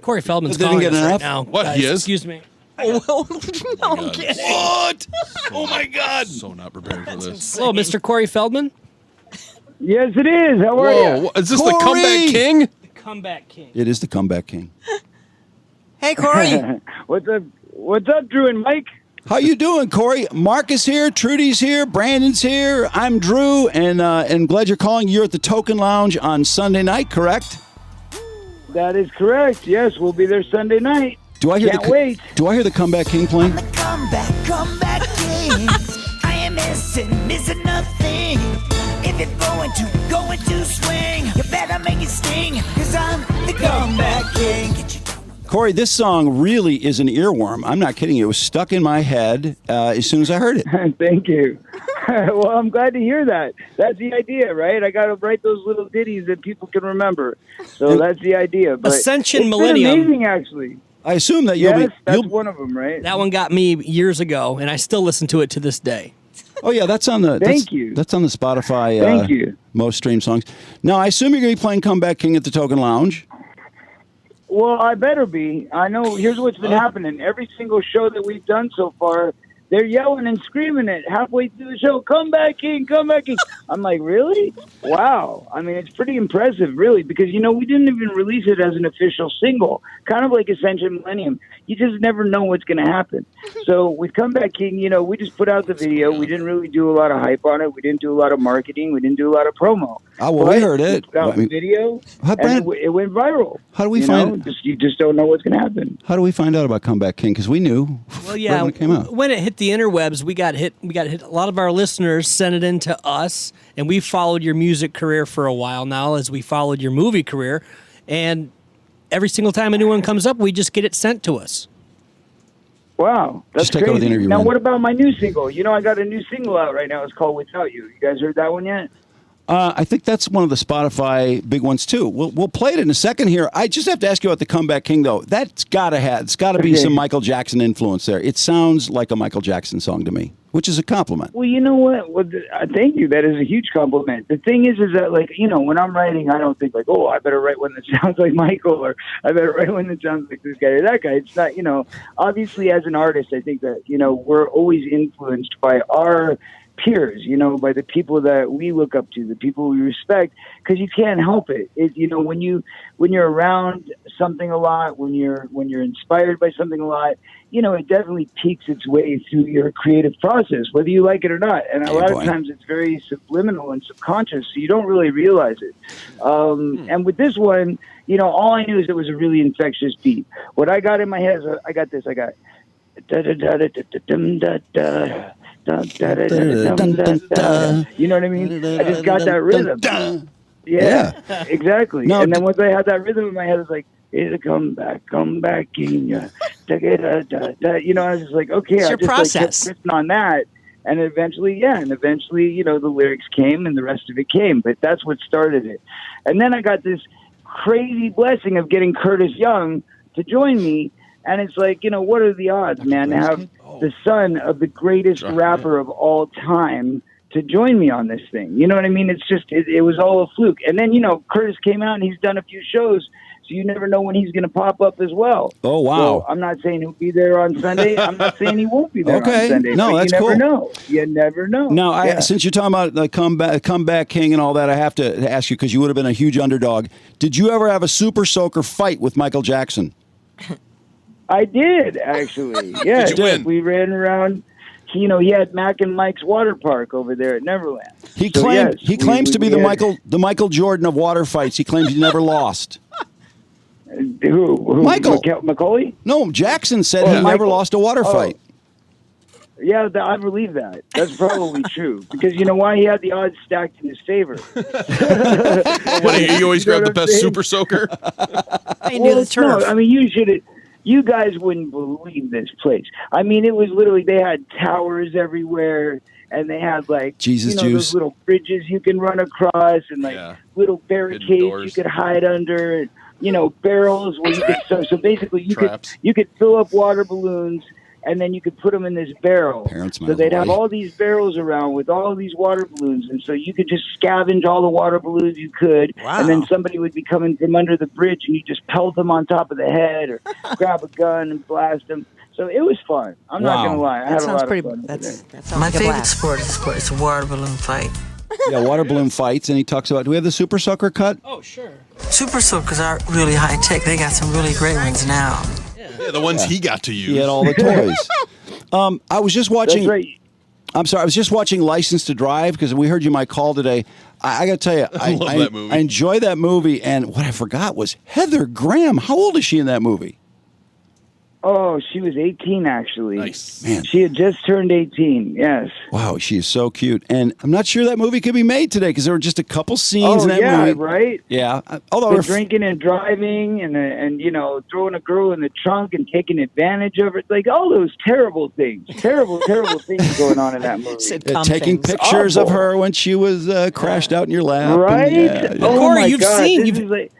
Corey Feldman's Didn't calling get us right enough? now. What, Guys, he is? Excuse me. No, I'm kidding. What? Oh, my God. So not prepared for this. Hello, Mr. Corey Feldman. Yes, it is. How are you? Whoa, is this Corey! the comeback king? The comeback king. It is the comeback king. Hey, Corey. What's up? What's up, Drew and Mike? How you doing, Corey? Mark is here, Trudy's here, Brandon's here. I'm Drew, and glad you're calling. You're at the Token Lounge on Sunday night, correct? That is correct. Yes, we'll be there Sunday night. Do I hear Can't wait. Do I hear the comeback king playing? The comeback king. I am missing nothing. If you're going to swing, you better make it sting, 'cause I'm the comeback king. Corey, this song really is an earworm. I'm not kidding you. It was stuck in my head as soon as I heard it. Thank you. Well, I'm glad to hear that. That's the idea, right? I got to write those little ditties that people can remember. So that's the idea. But Ascension it's Millennium. been amazing, actually. I assume that Yes, that's you'll one of them, right? That one got me years ago, and I still listen to it to this day. Oh yeah, that's on the. Thank you. That's on the Spotify. Thank you. Most streamed songs. Now I assume you're going to be playing Comeback King at the Token Lounge. Well, I better be. I know. Here's what's been happening. Every single show that we've done so far, they're yelling and screaming it halfway through the show. Come back, King! Come back, King! I'm like, really? Wow. I mean, it's pretty impressive, really, because we didn't even release it as an official single. Kind of like Ascension Millennium. You just never know what's going to happen. So with Come Back King, we just put out the video. We didn't really do a lot of hype on it. We didn't do a lot of marketing. We didn't do a lot of promo. Oh, well, we heard it. We put out the video, and it went viral. How do we find? You just don't know what's going to happen. How do we find out about Comeback King? Because we knew. Well, yeah, right when it came out. when it hit the interwebs, we got hit. A lot of our listeners sent it in to us, and we followed your music career for a while now, as we followed your movie career. And every single time a new one comes up, we just get it sent to us. Wow, that's Just take over the crazy. interview, Now, man. what about my new single? I got a new single out right now. It's called Without You. You guys heard that one yet? I think that's one of the Spotify big ones too. We'll play it in a second here. I just have to ask you about the Comeback King though. It's got to be some Michael Jackson influence there. It sounds like a Michael Jackson song to me, which is a compliment. Well, you know what? Thank you. That is a huge compliment. The thing is that when I'm writing, I don't think I better write one that sounds like Michael, or I better write one that sounds like this guy or that guy. It's not, obviously as an artist, I think that, we're always influenced by our peers, by the people that we look up to, the people we respect, because you can't help it. When you're around something a lot, when you're inspired by something a lot, it definitely peeks its way through your creative process, whether you like it or not. And a lot of times it's very subliminal and subconscious, so you don't really realize it. And with this one, all I knew is it was a really infectious beat. What I got in my head is I got da da da da da da. You know what I mean? I just got that rhythm. Yeah, exactly. No, and then once I had that rhythm in my head, it's like, it's a come back, king. I was just like, okay, It's I your just process. kept riffing on that. And eventually, the lyrics came and the rest of it came. But that's what started it. And then I got this crazy blessing of getting Curtis Young to join me. And it's like, what are the odds, man, to have the son of the greatest rapper of all time to join me on this thing? You know what I mean? It's just, it was all a fluke. And then, Curtis came out and he's done a few shows, so you never know when he's going to pop up as well. Oh, wow. So I'm not saying he'll be there on Sunday. I'm not saying he won't be there on Sunday. No, but that's you never cool. know. You never know. Now, since you're talking about the comeback king and all that, I have to ask you, because you would have been a huge underdog. Did you ever have a super soaker fight with Michael Jackson? I did, actually. Yeah, Did you win? We ran around. He had Mac and Mike's water park over there at Neverland. He So, claims yes, to be we had- the Michael Jordan of water fights. He claims he never lost. Who? Michael. Macaulay? No, Jackson said he never Michael. lost a water fight. Yeah, I believe that. That's probably true. Because you know why? He had the odds stacked in his favor. You always grab the best super soaker. I knew the turf. No, I mean, you guys wouldn't believe this place. I mean, it was literally, they had towers everywhere, and they had Jesus those juice. little bridges you can run across, and little barricades you doors. could hide under, barrels where you could, so basically you Traps. could fill up water balloons. and then you could put them in this barrel. Parents So they'd have all these barrels around with all these water balloons, and so you could just scavenge all the water balloons you could, Wow. and then somebody would be coming from under the bridge, and you just pelt them on top of the head or grab a gun and blast them. So it was fun. I'm not Wow. going to lie. I had That a sounds lot pretty. of fun. That sounds My like a favorite blast. sport is a water balloon fight. Yeah, water balloon fights, and he talks about. Do we have the Super Soaker cut? Oh, sure. Super soakers are really high tech. They got some really great ones now. Yeah, the ones he got to use. He had all the toys. I was just watching. That's right. I'm sorry. I was just watching License to Drive because we heard you might call today. I got to tell you, I love that movie. I enjoy that movie. And what I forgot was Heather Graham. How old is she in that movie? Oh, she was 18, actually. Nice. Man, She had just turned 18, yes. wow, she is so cute. And I'm not sure that movie could be made today because there were just a couple scenes Oh, in that yeah, movie. right? Yeah. Although The her drinking and driving and you know, throwing a girl in the trunk and taking advantage of it. Like, all those terrible things. Terrible things going on in that movie. Sitcom taking things. pictures of Awful. her when she was crashed out in your lap. and Right? yeah, yeah. Oh, Corey, my you've God. seen- This you've- is like,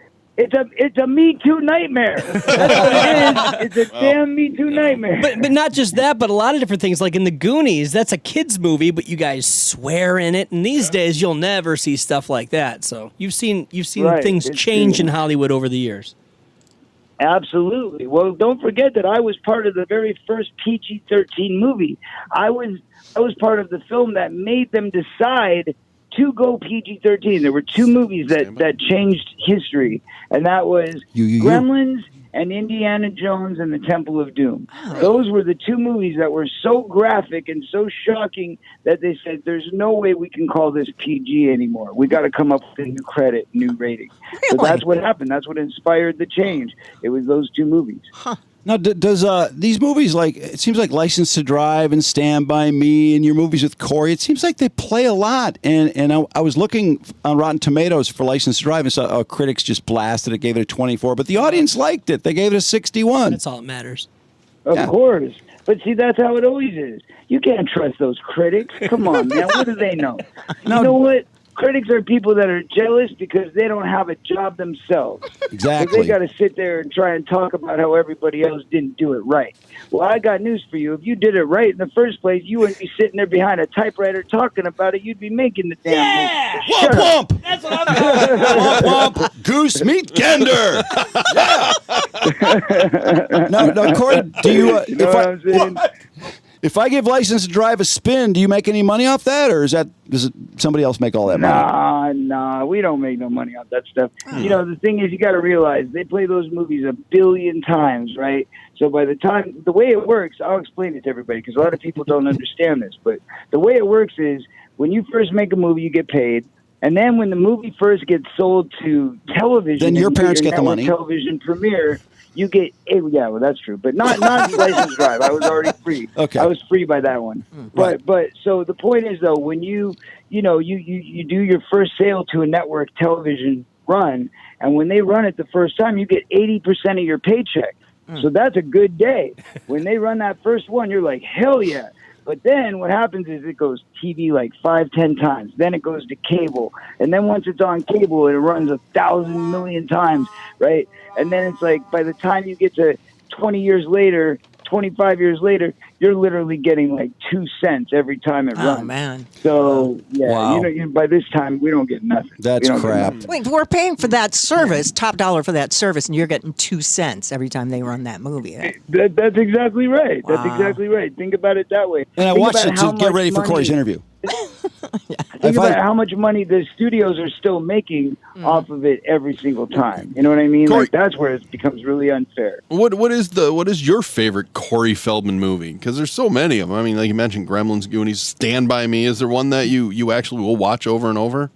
it's a Me Too nightmare. That's what it is. It's a damn Me Too nightmare. But not just that, but a lot of different things. Like in the Goonies, that's a kids movie, but you guys swear in it. And these days, you'll never see stuff like that. So you've seen Right, things it's change true. in Hollywood over the years. Absolutely. Well, don't forget that I was part of the very first PG-13 movie. I was part of the film that made them decide to go PG-13. There were two movies that changed history, and that was You. Gremlins and Indiana Jones and the Temple of Doom. Those were the two movies that were so graphic and so shocking that they said, there's no way we can call this PG anymore. We got to come up with a new credit, new rating. So Really? that's what happened. That's what inspired the change. It was those two movies. Now, does these movies, like, it seems like License to Drive and Stand By Me and your movies with Corey, it seems like they play a lot. And I was looking on Rotten Tomatoes for License to Drive and saw critics just blasted it, gave it a 24, but the audience liked it. They gave it a 61. That's all that matters. Of Yeah. course. But see, that's how it always is. You can't trust those critics. Come on, man. What do they know? No. You know what? Critics are people that are jealous because they don't have a job themselves. Exactly. So they got to sit there and try and talk about how everybody else didn't do it right. Well, I got news for you. If you did it right in the first place, you wouldn't be sitting there behind a typewriter talking about it. You'd be making the damn movie. Womp womp! That's what I'm Womp womp! Goose meat gander! Yeah! No, Corey, do you... You know what I'm saying? If I give License to Drive a spin, do you make any money off that, or does somebody else make all that money? Nah, we don't make no money off that stuff. You know, the thing is, you got to realize they play those movies a billion times, right? So by the time, the way it works, I'll explain it to everybody because a lot of people don't understand this, but the way it works is when you first make a movie, you get paid. And then when the movie first gets sold to television, Then your and parents get the network money. Television premiere, you get yeah, well that's true, but not License Drive. I was already free. Okay. I was free by that one. But so the point is though, when you do your first sale to a network television run, and when they run it the first time, you get 80% of your paycheck. So that's a good day. When they run that first one, you're like, hell yeah. But then what happens is it goes TV like 5-10 times. Then it goes to cable. And then once it's on cable, it runs 1,000 million times, right? And then it's like by the time you get to 20 years later, 25 years later, you're literally getting like 2 cents every time it runs. Oh, man. So, yeah, Wow. by this time, we don't get nothing. That's We don't get crap. nothing. Wait, we're paying for that service, top dollar for that service, and you're getting 2 cents every time they run that movie. That's exactly right. That's Wow. exactly right. Think about it that way. And I Think watched about it how to get much ready for money- Corey's interview. Think about how much money the studios are still making off of it every single time. You know what I mean? Corey- Like that's where it becomes really unfair. What is your favorite Corey Feldman movie? Because there's so many of them. I mean, like you mentioned, Gremlins, Goonies, Stand By Me. Is there one that you actually will watch over and over?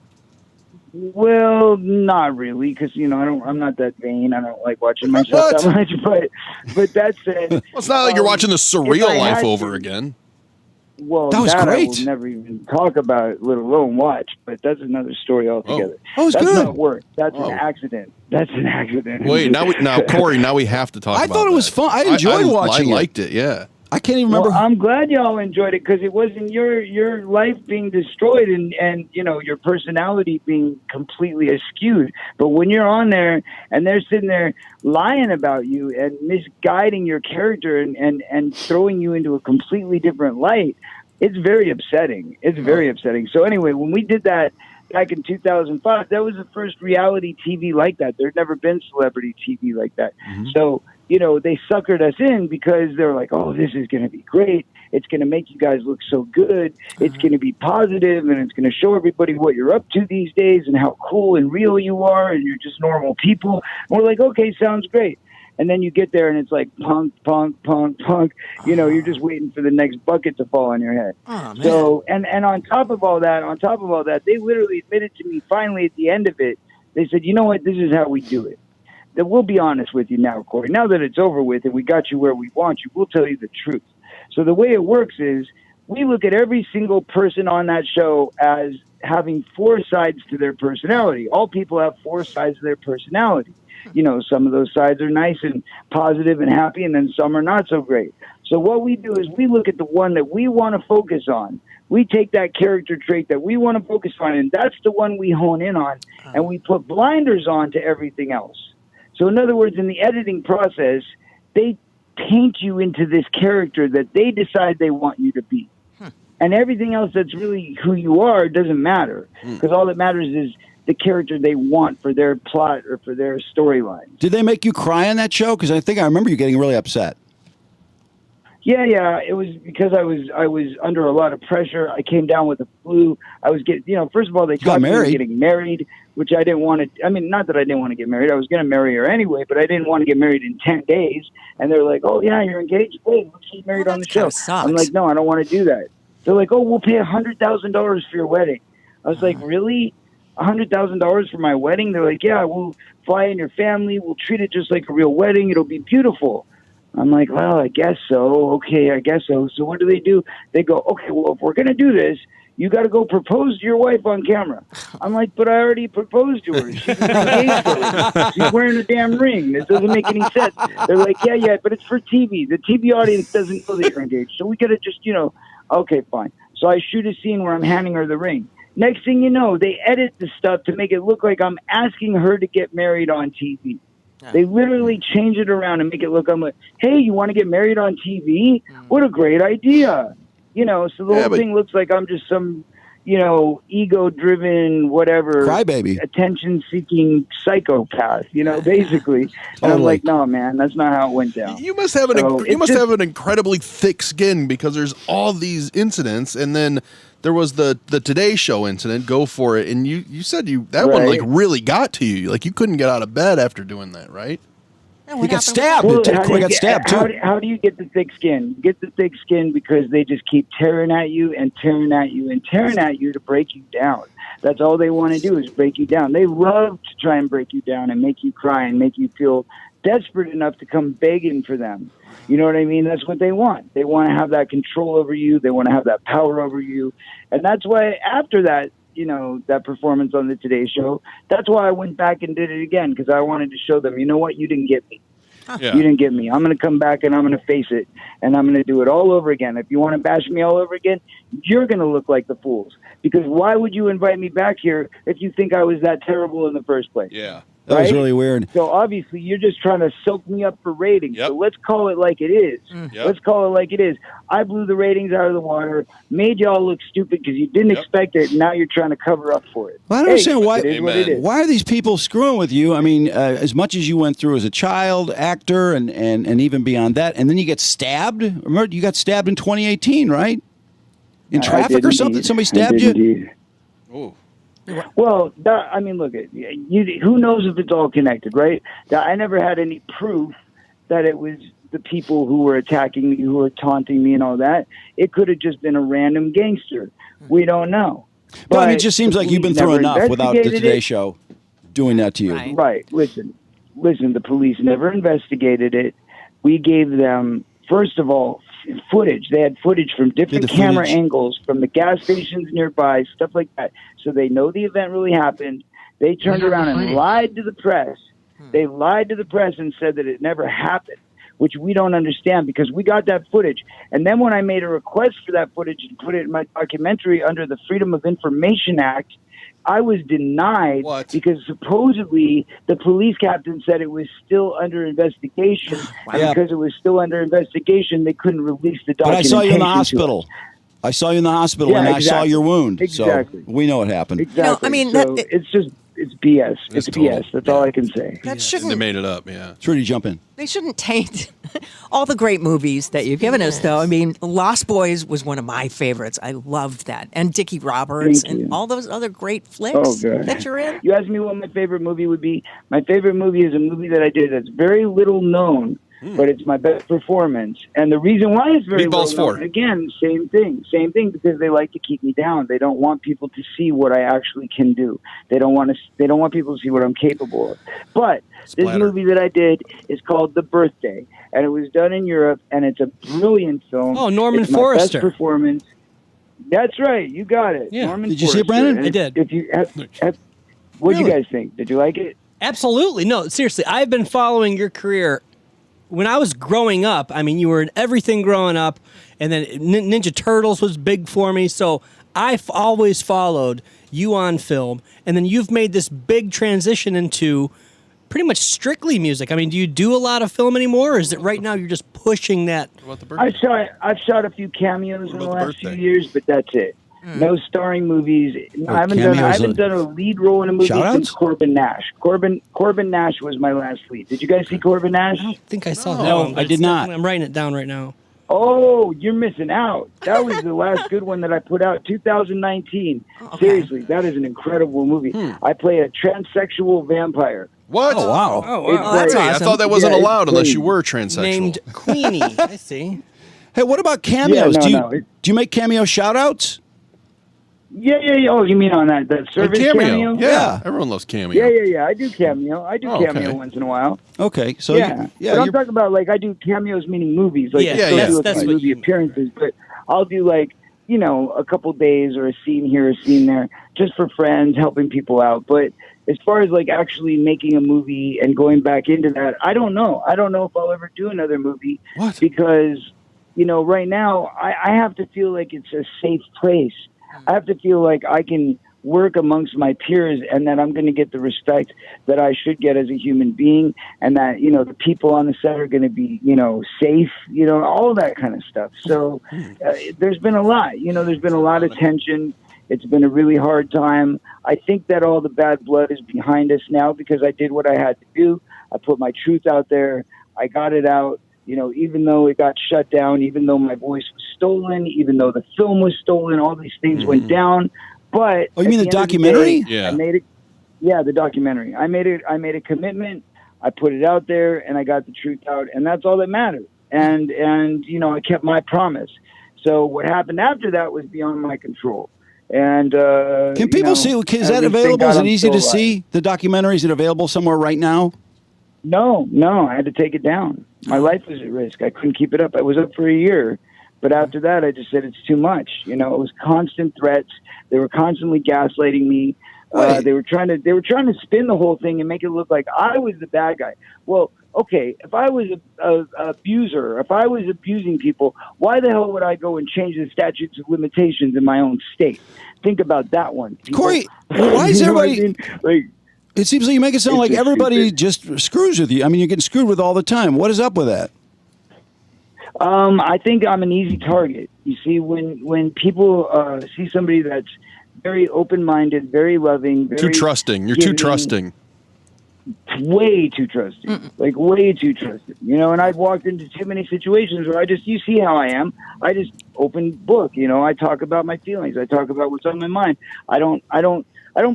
Well, not really, because I'm not that vain. I don't like watching myself What? that much. But that said, Well, it's not like you're watching the if surreal I life had over to- again. well, That was I great. will never even talk about, let alone watch. But that's another story altogether. That was that's good. not work. That's Oh. an accident. That's an accident. Wait, now Corey, now we have to talk I about thought it was that. fun. I enjoyed watching it. I liked it, yeah. I can't even remember. Well, I'm glad y'all enjoyed it because it wasn't your life being destroyed and your personality being completely askewed. But when you're on there and they're sitting there lying about you and misguiding your character and throwing you into a completely different light, it's very upsetting. It's very upsetting. So anyway, when we did that back in 2005, that was the first reality TV like that. There'd never been celebrity TV like that. Mm-hmm. So, they suckered us in because they were like, oh, this is going to be great. It's going to make you guys look so good. It's going to be positive, and it's going to show everybody what you're up to these days and how cool and real you are, and you're just normal people. And we're like, okay, sounds great. And then you get there, and it's like punk, punk, punk, punk. You're just waiting for the next bucket to fall on your head. Oh, man. So, and on top of all that, they literally admitted to me finally at the end of it. They said, you know what, this is how we do it. That we'll be honest with you now, Corey. Now that it's over with and we got you where we want you, we'll tell you the truth. So the way it works is we look at every single person on that show as having 4 sides to their personality. All people have 4 sides to their personality. Some of those sides are nice and positive and happy, and then some are not so great. So what we do is we look at the one that we want to focus on. We take that character trait that we want to focus on, and that's the one we hone in on, and we put blinders on to everything else. So in other words, in the editing process, they paint you into this character that they decide they want you to be. And everything else that's really who you are doesn't matter, because all that matters is the character they want for their plot or for their storyline. Did they make you cry on that show? Because I think I remember you getting really upset. Yeah. It was because I was under a lot of pressure. I came down with the flu. I was first of all, they talked me getting married, which I didn't want to. I mean, not that I didn't want to get married. I was going to marry her anyway, but I didn't want to get married in 10 days. And they're like, oh, yeah, you're engaged? Wait, let's get married on the show. I'm like, no, I don't want to do that. They're like, oh, we'll pay $100,000 for your wedding. I was like, really? $100,000 for my wedding? They're like, yeah, we'll fly in your family. We'll treat it just like a real wedding. It'll be beautiful. I'm like, well, I guess so. Okay, I guess so. So what do? They go, okay, well, if we're going to do this, you got to go propose to your wife on camera. I'm like, but I already proposed to her. She's engaged already. She's wearing a damn ring. This doesn't make any sense. They're like, yeah, but it's for TV. The TV audience doesn't know that you're engaged. So we got to just, okay, fine. So I shoot a scene where I'm handing her the ring. Next thing you know, they edit the stuff to make it look like I'm asking her to get married on TV. They literally change it around and make it look, I'm like, hey, you want to get married on TV? What a great idea. So the whole thing looks like I'm just some, ego-driven, whatever, crybaby, attention-seeking psychopath, basically. And I'm like, no, man, that's not how it went down. You must have have an incredibly thick skin because there's all these incidents, and then there was the Today Show incident. Go for it, and you said that one like really got to you. Like you couldn't get out of bed after doing that, right? He got stabbed. Well, He got stabbed too. How do you get the thick skin? You get the thick skin because they just keep tearing at you and tearing at you and tearing at you to break you down. That's all they want to do is break you down. They love to try and break you down and make you cry and make you feel desperate enough to come begging for them. You know what I mean? That's what they want. They want to have that control over you. They want to have that power over you. And that's why after that, that performance on the Today Show, that's why I went back and did it again, because I wanted to show them, you know what, you didn't get me. Yeah. You didn't get me. I'm going to come back and I'm going to face it, and I'm going to do it all over again. If you want to bash me all over again, you're going to look like the fools, because why would you invite me back here if you think I was that terrible in the first place? Yeah. That was really weird. So obviously you're just trying to soak me up for ratings. Yep. So let's call it like it is. Yep. Let's call it like it is. I blew the ratings out of the water, made y'all look stupid because you didn't expect it, and now you're trying to cover up for it. Well, I don't understand why. It is what it is. Why are these people screwing with you? I mean, as much as you went through as a child actor and even beyond that, and then you get stabbed. Remember, you got stabbed in 2018, right? In traffic or something? Somebody stabbed you? Indeed. Oh. Well, look, who knows if it's all connected, right? I never had any proof that it was the people who were attacking me, who were taunting me and all that. It could have just been a random gangster. We don't know. But I mean, it just seems like you've been through enough without the Today Show doing that to you. Right. Listen, the police never investigated it. We gave them, first of all, footage. They had footage from different camera angles from the gas stations nearby, stuff like that. So they know the event really happened. They turned around and lied to the press. They lied to the press and said that it never happened. which we don't understand because we got that footage. And then when I made a request for that footage and put it in my documentary under the Freedom of Information Act, I was denied because supposedly the police captain said it was still under investigation. And because it was still under investigation, they couldn't release the But I documentation. saw you in the hospital. I saw you in the hospital, and I saw your wound. Exactly. So we know what happened. Exactly. I mean, so it's BS. It's BS. That's all I can say. That shouldn't. They made it up. Yeah. Trudy, jump in. They shouldn't taint all the great movies that you've given us, though. I mean, Lost Boys was one of my favorites. I loved that, and Dickie Roberts, and all those other great flicks that you're in. You asked me what my favorite movie would be. My favorite movie is a movie that I did that's very little known, but it's my best performance. And the reason why it's very Meatballs little known, 4. again, same thing, because they like to keep me down. They don't want people to see what I actually can do. They don't want people to see what I'm capable of. But this movie that I did is called The Birthday, and it was done in Europe, and it's a brilliant film. Oh, Norman it's Forrester. My best performance. That's right. You got it. Yeah. Norman Did you see it, Forrester. Brandon? I did. If you what'd you guys think? Did you like it? Absolutely. No, seriously. I've been following your career. When I was growing up, I mean, you were in everything growing up, and then Ninja Turtles was big for me. So I've always followed you on film, and then you've made this big transition into pretty much strictly music. I mean, do you do a lot of film anymore, or is it right now you're just pushing that? What about the birthday? I've shot a few cameos in the last few birthday? years, but that's it. No starring movies. I haven't done a lead role in a movie since Corbin Nash. Corbin Nash was my last lead. Did you guys see Corbin Nash? I don't think I saw that No, one. but I did not. I'm writing it down right now. Oh, you're missing out. That was the last good one that I put out, 2019. Seriously, that is an incredible movie. I play a transsexual vampire. What? Oh, wow. Oh, wow. It's that's like- I awesome. thought that wasn't Yeah, it's allowed unless crazy. you were transsexual. Named Queenie. I see. Hey, what about cameos? Yeah, no, do you make cameo shout-outs? Yeah. Oh, you mean on that service cameo? Yeah. Everyone loves cameo. Yeah. I do cameo. Okay. Once in a while. Okay, so But I'm talking about like I do cameos, meaning movies. Like Yeah, I still yeah. do That's my what movie you mean. appearances, but I'll do like a couple days or a scene here, a scene there, just for friends, helping people out. But as far as like actually making a movie and going back into that, I don't know. I don't know if I'll ever do another movie because right now I have to feel like it's a safe place. I have to feel like I can work amongst my peers and that I'm going to get the respect that I should get as a human being, and that, the people on the set are going to be, safe, all that kind of stuff. So there's been a lot, there's been a lot of tension. It's been a really hard time. I think that all the bad blood is behind us now because I did what I had to do. I put my truth out there. I got it out. Even though it got shut down, even though my voice was stolen, even though the film was stolen, all these things went down. But you mean the I documentary? made it. Yeah, the documentary. I made a commitment. I put it out there, and I got the truth out, and that's all that mattered. And I kept my promise. So what happened after that was beyond my control. And Can people see? Is that available? Is it easy to see the documentary? Is it available somewhere right now? No, I had to take it down. My life was at risk. I couldn't keep it up. I was up for a year. But after that, I just said it's too much. It was constant threats. They were constantly gaslighting me. They were trying to spin the whole thing and make it look like I was the bad guy. Well, okay, if I was a abuser, if I was abusing people, why the hell would I go and change the statutes of limitations in my own state? Think about that one, people. Corey, why is everybody? You know what I mean? It seems like you make it sound like everybody just screws with you. I mean, you're getting screwed with all the time. What is up with that? I think I'm an easy target. You see, when people see somebody that's very open-minded, very loving, very Too trusting. You're too giving, trusting. way too trusting, like way too trusting. And I've walked into too many situations where you see how I am. I just open book. I talk about my feelings. I talk about what's on my mind. I don't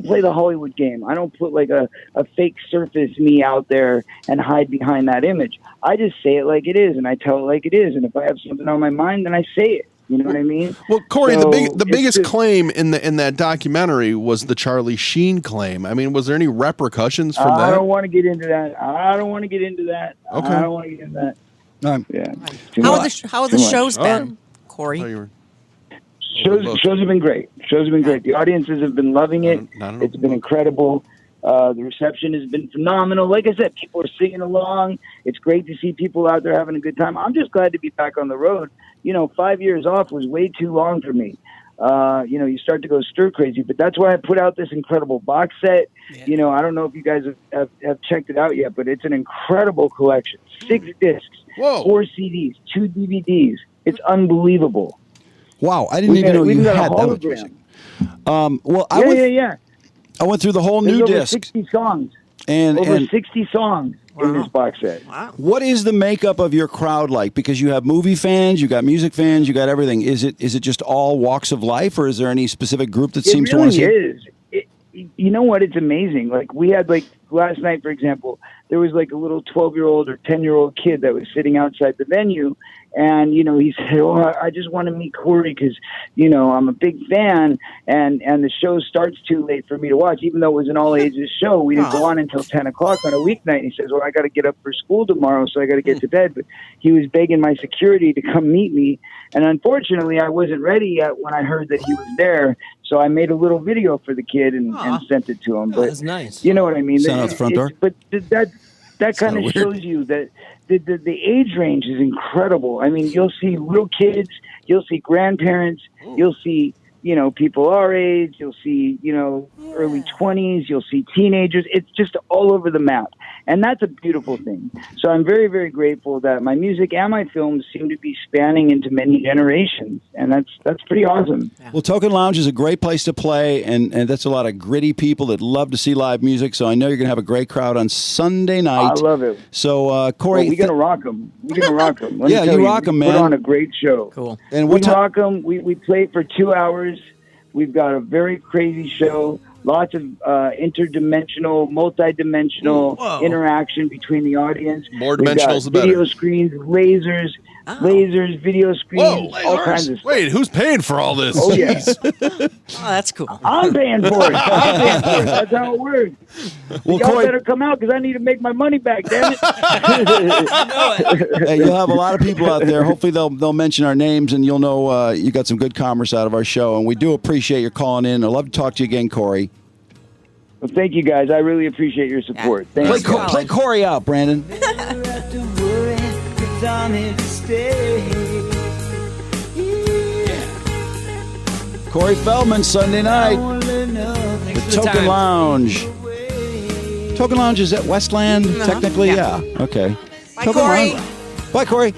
play the Hollywood game. I don't put like a fake surface me out there and hide behind that image. I just say it like it is, and I tell it like it is. And if I have something on my mind, then I say it. You know what I mean? Well, Corey, So the biggest it's just- claim in that documentary was the Charlie Sheen claim. I mean, was there any repercussions from I that? don't want to get into that. Okay. I don't want to get into that. No. Yeah. How have the shows All right. been, Corey? Oh, you were- Shows have been great. The audiences have been loving it. Not an It's open been book. incredible. The reception has been phenomenal. Like I said, people are singing along. It's great to see people out there having a good time. I'm just glad to be back on the road. 5 years off was way too long for me. You start to go stir crazy, but that's why I put out this incredible box set. Yeah. I don't know if you guys have checked it out yet, but it's an incredible collection. 6 discs, 4 CDs, 2 DVDs. It's unbelievable. Wow, I didn't even know you had that much music. I went through the whole new disc. 60 songs. And 60 songs in this box set. Wow. What is the makeup of your crowd like? Because you have movie fans, you got music fans, you got everything. Is it just all walks of life, or is there any specific group that seems to want to see? It really is. You know what? It's amazing. Like we had last night, for example, there was a little 12-year-old or 10-year-old kid that was sitting outside the venue. And, he said, I just want to meet Corey because, I'm a big fan and the show starts too late for me to watch. Even though it was an all ages show, we didn't go on until 10 o'clock on a weeknight. And he says, I got to get up for school tomorrow, so I got to get to bed. But he was begging my security to come meet me. And unfortunately, I wasn't ready yet when I heard that he was there. So I made a little video for the kid and sent it to him. But that's nice. You know what I mean? Sound out the front door? But that kind of shows you that the age range is incredible. I mean, you'll see little kids, you'll see grandparents, you'll see, people our age, you'll see, early 20s, you'll see teenagers. It's just all over the map. And that's a beautiful thing. So I'm very, very grateful that my music and my films seem to be spanning into many generations. And that's pretty awesome. Well, Token Lounge is a great place to play, and that's a lot of gritty people that love to see live music. So I know you're going to have a great crowd on Sunday night. I love it. So, Corey... we're going to rock them. We're going to rock them. Yeah, you rock them, man. Put on a great show. Cool. And we rock them. We play it for 2 hours. We've got a very crazy show. Lots of interdimensional, multi-dimensional interaction between the audience. More dimensionals, the better. Video screens, lasers, video screens, all kinds of stuff. Wait, who's paying for all this? Oh, yeah. That's cool. I'm paying for it. That's how it works. Well, y'all Corey, better come out because I need to make my money back, damn it. Hey, you'll have a lot of people out there. Hopefully they'll mention our names, and you'll know you got some good commerce out of our show. And we do appreciate your calling in. I'd love to talk to you again, Corey. Well, thank you, guys. I really appreciate your support. Thanks. Play Corey out, Brandon. Corey Feldman, Sunday night. The Token Lounge. Token Lounge is at Westland, technically? Yeah. Okay. Bye, Corey. Bye, Corey.